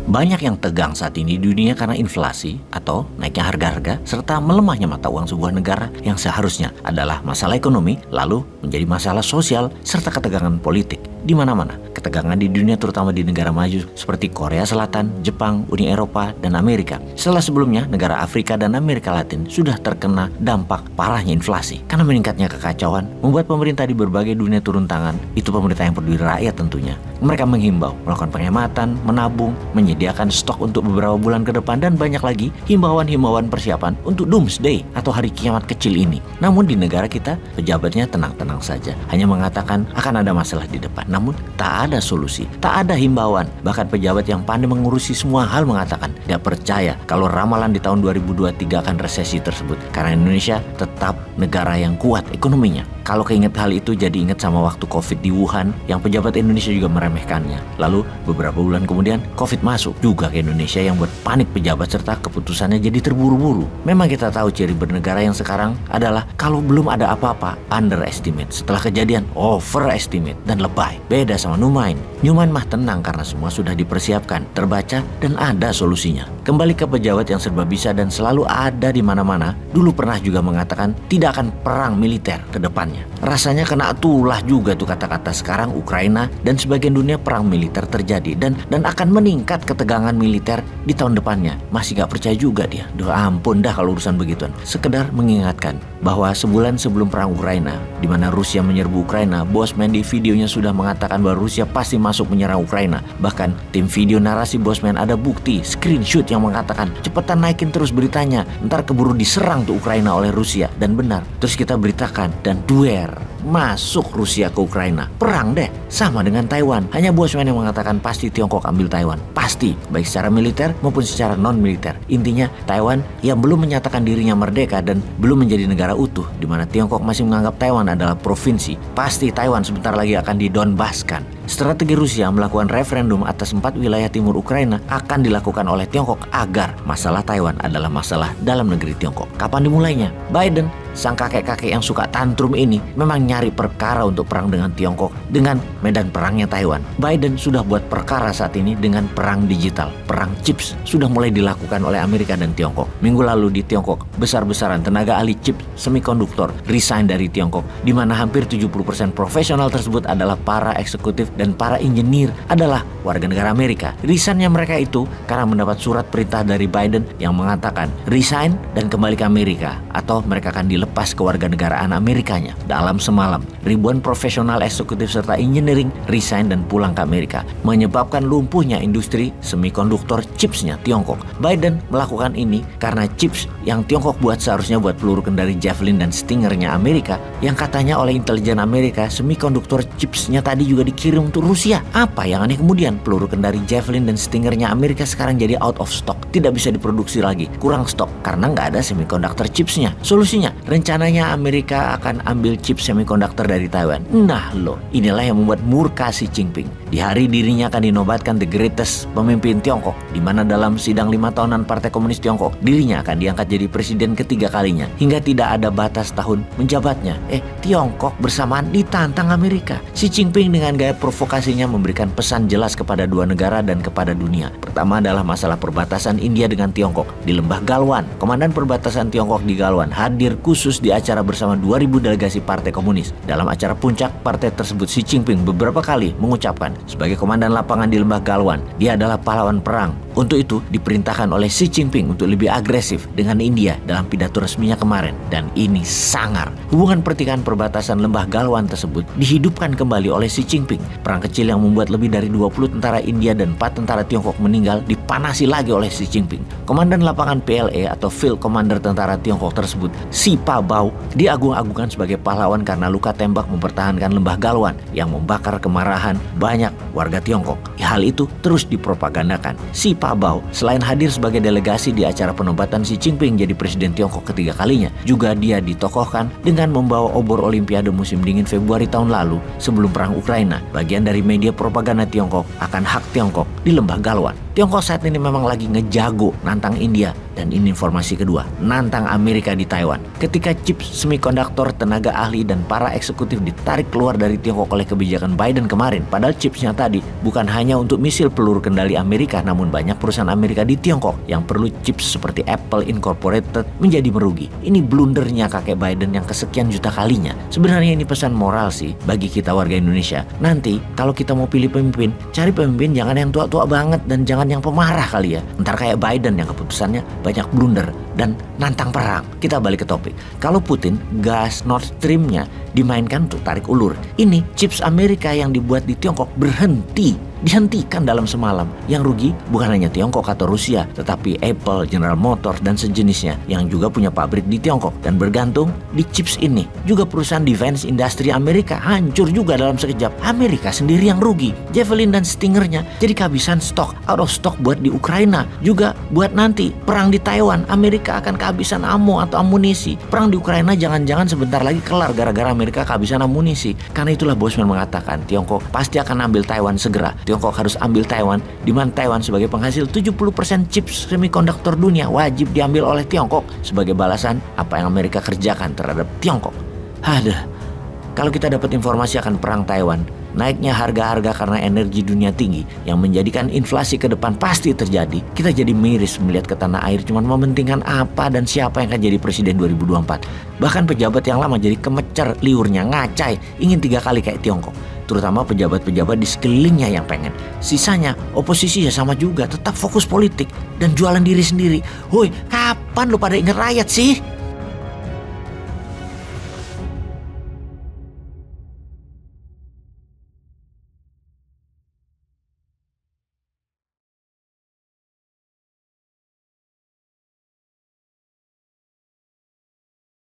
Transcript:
Banyak yang tegang saat ini di dunia karena inflasi atau naiknya harga-harga serta melemahnya mata uang sebuah negara yang seharusnya adalah masalah ekonomi lalu menjadi masalah sosial serta ketegangan politik di mana-mana. Ketegangan di dunia terutama di negara maju seperti Korea Selatan, Jepang, Uni Eropa, dan Amerika. Setelah sebelumnya negara Afrika dan Amerika Latin sudah terkena dampak parahnya inflasi. Karena meningkatnya kekacauan membuat pemerintah di berbagai dunia turun tangan. Itu pemerintah yang peduli rakyat tentunya. Mereka menghimbau melakukan penghematan, menabung, menyediakan stok untuk beberapa bulan ke depan, dan banyak lagi himbauan-himbauan persiapan untuk doomsday atau hari kiamat kecil ini. Namun di negara kita pejabatnya tenang-tenang saja, hanya mengatakan akan ada masalah di depan. Namun tak ada solusi, tak ada himbauan. Bahkan pejabat yang pandai mengurusi semua hal mengatakan tidak percaya kalau ramalan di tahun 2023 akan resesi tersebut. Karena Indonesia tetap negara yang kuat ekonominya. Kalau keinget hal itu jadi ingat sama waktu COVID di Wuhan yang pejabat Indonesia juga meremehkannya. Lalu beberapa bulan kemudian COVID masuk juga ke Indonesia yang buat panik pejabat serta keputusannya jadi terburu-buru. Memang kita tahu ciri bernegara yang sekarang adalah kalau belum ada apa-apa underestimate, setelah kejadian overestimate dan lebay. Beda sama Numain. Numain mah tenang karena semua sudah dipersiapkan, terbaca dan ada solusinya. Kembali ke pejabat yang serba bisa dan selalu ada di mana-mana. Dulu pernah juga mengatakan tidak akan perang militer ke depannya. Rasanya kena tulah juga tuh kata-kata. Sekarang Ukraina dan sebagian dunia perang militer terjadi dan akan meningkat ketegangan militer di tahun depannya. Masih gak percaya juga dia. Duh ampun dah kalau urusan begituan. Sekedar mengingatkan bahwa sebulan sebelum perang Ukraina, di mana Rusia menyerbu Ukraina, Bosman di videonya sudah mengatakan bahwa Rusia pasti masuk menyerang Ukraina. Bahkan tim video narasi Bosman ada bukti screenshot yang mengatakan cepetan naikin terus beritanya, ntar keburu diserang tuh Ukraina oleh Rusia. Dan benar, terus kita beritakan dan masuk Rusia ke Ukraina. Perang deh, sama dengan Taiwan. Hanya Bosman yang mengatakan pasti Tiongkok ambil Taiwan. Pasti, baik secara militer maupun secara non-militer. Intinya Taiwan yang belum menyatakan dirinya merdeka dan belum menjadi negara utuh, di mana Tiongkok masih menganggap Taiwan adalah provinsi. Pasti Taiwan sebentar lagi akan didonbaskan. Strategi Rusia melakukan referendum atas 4 wilayah timur Ukraina akan dilakukan oleh Tiongkok agar masalah Taiwan adalah masalah dalam negeri Tiongkok. Kapan dimulainya? Biden, sang kakek-kakek yang suka tantrum ini, memang nyari perkara untuk perang dengan Tiongkok dengan medan perangnya Taiwan. Biden sudah buat perkara saat ini dengan perang digital. Perang chips sudah mulai dilakukan oleh Amerika dan Tiongkok. Minggu lalu di Tiongkok, besar-besaran tenaga ahli chip semikonduktor resign dari Tiongkok, di mana hampir 70% profesional tersebut adalah para eksekutif dan para engineer adalah warga negara Amerika. Resignnya mereka itu karena mendapat surat perintah dari Biden yang mengatakan resign dan kembali ke Amerika atau mereka akan dilepas kewarganegaraan Amerikanya. Dalam semalam, ribuan profesional eksekutif serta engineering resign dan pulang ke Amerika, menyebabkan lumpuhnya industri semikonduktor chipsnya Tiongkok. Biden melakukan ini karena chips yang Tiongkok buat seharusnya buat peluru kendali Javelin dan Stingernya Amerika, yang katanya oleh intelijen Amerika semikonduktor chipsnya tadi juga dikirim untuk Rusia. Apa yang aneh kemudian? Peluru kendali Javelin dan Stingernya Amerika sekarang jadi out of stock, tidak bisa diproduksi lagi, kurang stok karena nggak ada semikonduktor chipsnya. Solusinya, rencananya Amerika akan ambil chip semikonduktor dari Taiwan. Nah loh, inilah yang membuat murka Xi Jinping. Di hari dirinya akan dinobatkan the greatest pemimpin Tiongkok, di mana dalam sidang 5 tahunan Partai Komunis Tiongkok, dirinya akan diangkat jadi presiden ketiga kalinya hingga tidak ada batas tahun menjabatnya. Tiongkok bersamaan ditantang Amerika. Xi Jinping dengan gaya provokasinya memberikan pesan jelas kepada dua negara dan kepada dunia. Pertama adalah masalah perbatasan India dengan Tiongkok di Lembah Galwan. Komandan perbatasan Tiongkok di Galwan hadir khusus di acara bersama 2000 delegasi Partai Komunis. Dalam acara puncak partai tersebut, Xi Jinping beberapa kali mengucapkan sebagai komandan lapangan di Lembah Galwan, dia adalah pahlawan perang. Untuk itu diperintahkan oleh Xi Jinping untuk lebih agresif dengan India dalam pidato resminya kemarin. Dan ini sangar. Hubungan pertikaian perbatasan Lembah Galwan tersebut dihidupkan kembali oleh Xi Jinping. Perang kecil yang membuat lebih dari 20 tentara India dan 4 tentara Tiongkok meninggal dipanasi lagi oleh Xi Jinping. Komandan lapangan PLA atau Field Commander tentara Tiongkok tersebut, Si Pa Bao, diagung-agungkan sebagai pahlawan karena luka tembak mempertahankan Lembah Galwan yang membakar kemarahan banyak warga Tiongkok. Hal itu terus dipropagandakan. Si Pa Bao selain hadir sebagai delegasi di acara penobatan Xi Jinping jadi presiden Tiongkok ketiga kalinya, juga dia ditokohkan dengan membawa obor Olimpiade musim dingin Februari tahun lalu sebelum perang Ukraina, bagian dari media propaganda Tiongkok akan hak Tiongkok di Lembah Galwan. Tiongkok saat ini memang lagi ngejago nantang India Dan ini informasi kedua, nantang Amerika di Taiwan. Ketika chip semikonduktor, tenaga ahli, dan para eksekutif ditarik keluar dari Tiongkok oleh kebijakan Biden kemarin, padahal chipsnya tadi bukan hanya untuk misil peluru kendali Amerika, namun banyak perusahaan Amerika di Tiongkok yang perlu chips seperti Apple Incorporated menjadi merugi. Ini blundernya kakek Biden yang kesekian juta kalinya. Sebenarnya ini pesan moral sih bagi kita warga Indonesia. Nanti kalau kita mau pilih pemimpin, cari pemimpin jangan yang tua-tua banget dan jangan yang pemarah kali ya. Ntar kayak Biden yang keputusannya banyak blunder dan nantang perang. Kita balik ke topik. Kalau Putin, gas Nord Stream-nya dimainkan untuk tarik ulur. Ini chips Amerika yang dibuat di Tiongkok dihentikan dalam semalam. Yang rugi bukan hanya Tiongkok atau Rusia, tetapi Apple, General Motors, dan sejenisnya yang juga punya pabrik di Tiongkok dan bergantung di chips ini. Juga perusahaan defense industri Amerika hancur juga dalam sekejap. Amerika sendiri yang rugi. Javelin dan Stingernya jadi kehabisan stok, out of stock buat di Ukraina. Juga buat nanti perang di Taiwan, Amerika akan kehabisan ammo atau amunisi. Perang di Ukraina jangan-jangan sebentar lagi kelar gara-gara Amerika kehabisan amunisi. Karena itulah Bosman mengatakan Tiongkok pasti akan ambil Taiwan segera. Tiongkok harus ambil Taiwan, di mana Taiwan sebagai penghasil 70% chips semikonduktor dunia wajib diambil oleh Tiongkok sebagai balasan apa yang Amerika kerjakan terhadap Tiongkok. Kalau kita dapat informasi akan perang Taiwan, naiknya harga-harga karena energi dunia tinggi yang menjadikan inflasi ke depan pasti terjadi, kita jadi miris melihat ke tanah air cuman mementingkan apa dan siapa yang akan jadi presiden 2024. Bahkan pejabat yang lama jadi kemecer liurnya, ngacai, ingin 3 kali kayak Tiongkok. Terutama pejabat-pejabat di sekelilingnya yang pengen. Sisanya oposisi ya sama juga, tetap fokus politik dan jualan diri sendiri. Woi, kapan lu pada inget rakyat sih?